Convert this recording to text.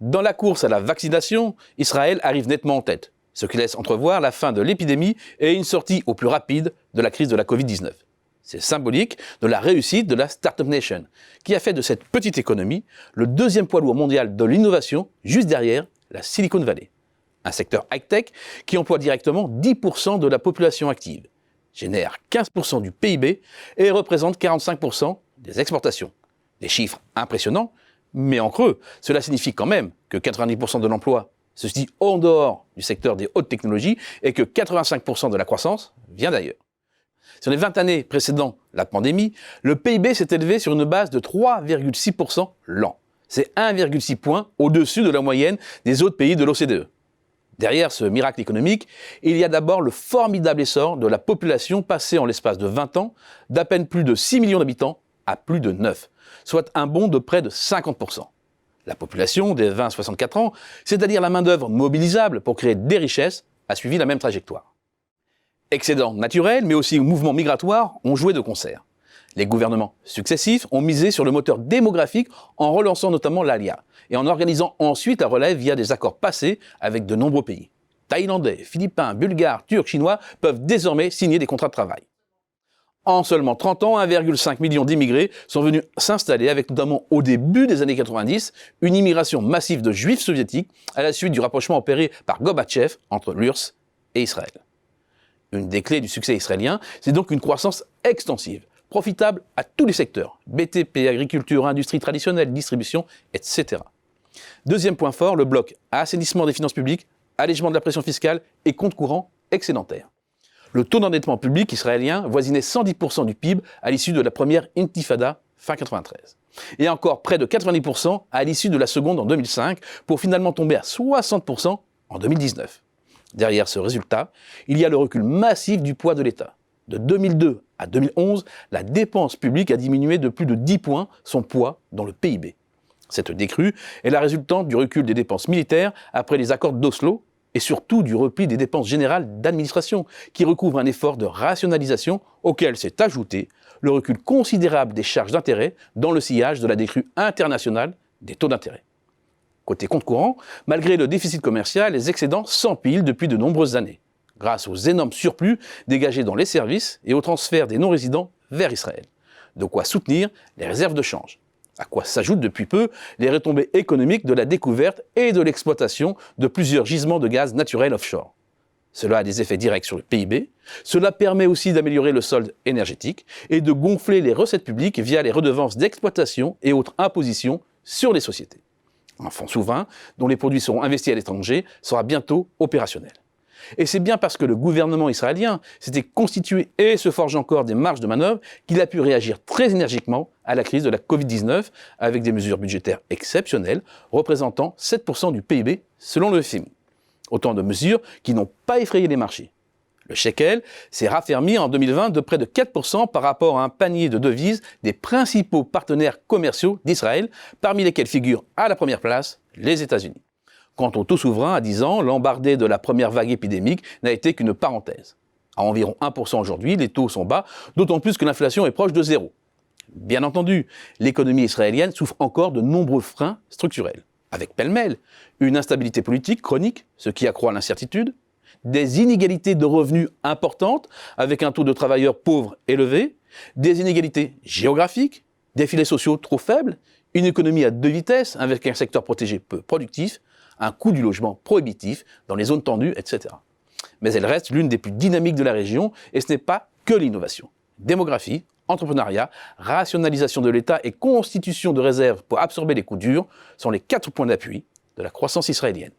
Dans la course à la vaccination, Israël arrive nettement en tête, ce qui laisse entrevoir la fin de l'épidémie et une sortie au plus rapide de la crise de la Covid-19. C'est symbolique de la réussite de la Startup Nation, qui a fait de cette petite économie le deuxième poids lourd mondial de l'innovation, juste derrière la Silicon Valley. Un secteur high-tech qui emploie directement 10% de la population active, génère 15% du PIB et représente 45% des exportations. Des chiffres impressionnants, mais en creux, cela signifie quand même que 90% de l'emploi se situe en dehors du secteur des hautes technologies et que 85% de la croissance vient d'ailleurs. Sur les 20 années précédant la pandémie, le PIB s'est élevé sur une base de 3,6% l'an. C'est 1,6 points au-dessus de la moyenne des autres pays de l'OCDE. Derrière ce miracle économique, il y a d'abord le formidable essor de la population passée en l'espace de 20 ans d'à peine plus de 6 millions d'habitants à plus de 9, soit un bond de près de 50%. La population des 20-64 ans, c'est-à-dire la main-d'œuvre mobilisable pour créer des richesses, a suivi la même trajectoire. Excédents naturels, mais aussi mouvements migratoires ont joué de concert. Les gouvernements successifs ont misé sur le moteur démographique en relançant notamment l'ALIA et en organisant ensuite la relève via des accords passés avec de nombreux pays. Thaïlandais, Philippins, Bulgares, Turcs, Chinois peuvent désormais signer des contrats de travail. En seulement 30 ans, 1,5 million d'immigrés sont venus s'installer avec notamment au début des années 90 une immigration massive de juifs soviétiques à la suite du rapprochement opéré par Gorbatchev entre l'URSS et Israël. Une des clés du succès israélien, c'est donc une croissance extensive, profitable à tous les secteurs, BTP, agriculture, industrie traditionnelle, distribution, etc. Deuxième point fort, le bloc assainissement des finances publiques, allègement de la pression fiscale et compte courant excédentaire. Le taux d'endettement public israélien voisinait 110% du PIB à l'issue de la première intifada fin 93. Et encore près de 90% à l'issue de la seconde en 2005, pour finalement tomber à 60% en 2019. Derrière ce résultat, il y a le recul massif du poids de l'État. De 2002 à 2011, la dépense publique a diminué de plus de 10 points son poids dans le PIB. Cette décrue est la résultante du recul des dépenses militaires après les accords d'Oslo et surtout du repli des dépenses générales d'administration qui recouvre un effort de rationalisation auquel s'est ajouté le recul considérable des charges d'intérêt dans le sillage de la décrue internationale des taux d'intérêt. Côté compte courant, malgré le déficit commercial, les excédents s'empilent depuis de nombreuses années, grâce aux énormes surplus dégagés dans les services et au transfert des non-résidents vers Israël. De quoi soutenir les réserves de change. À quoi s'ajoutent depuis peu les retombées économiques de la découverte et de l'exploitation de plusieurs gisements de gaz naturel offshore. Cela a des effets directs sur le PIB, cela permet aussi d'améliorer le solde énergétique et de gonfler les recettes publiques via les redevances d'exploitation et autres impositions sur les sociétés. Un fonds souverain, dont les produits seront investis à l'étranger, sera bientôt opérationnel. Et c'est bien parce que le gouvernement israélien s'était constitué et se forge encore des marges de manœuvre qu'il a pu réagir très énergiquement à la crise de la Covid-19 avec des mesures budgétaires exceptionnelles représentant 7% du PIB selon le FMI. Autant de mesures qui n'ont pas effrayé les marchés. Le shekel s'est raffermi en 2020 de près de 4% par rapport à un panier de devises des principaux partenaires commerciaux d'Israël, parmi lesquels figurent à la première place les États-Unis. Quant au taux souverain à 10 ans, l'embardé de la première vague épidémique n'a été qu'une parenthèse. À environ 1% aujourd'hui, les taux sont bas, d'autant plus que l'inflation est proche de zéro. Bien entendu, l'économie israélienne souffre encore de nombreux freins structurels, avec pêle-mêle une instabilité politique chronique, ce qui accroît l'incertitude, des inégalités de revenus importantes, avec un taux de travailleurs pauvres élevé, des inégalités géographiques, des filets sociaux trop faibles, une économie à deux vitesses, avec un secteur protégé peu productif, un coût du logement prohibitif dans les zones tendues, etc. Mais elle reste l'une des plus dynamiques de la région, et ce n'est pas que l'innovation. Démographie, entrepreneuriat, rationalisation de l'État et constitution de réserves pour absorber les coups durs sont les 4 points d'appui de la croissance israélienne.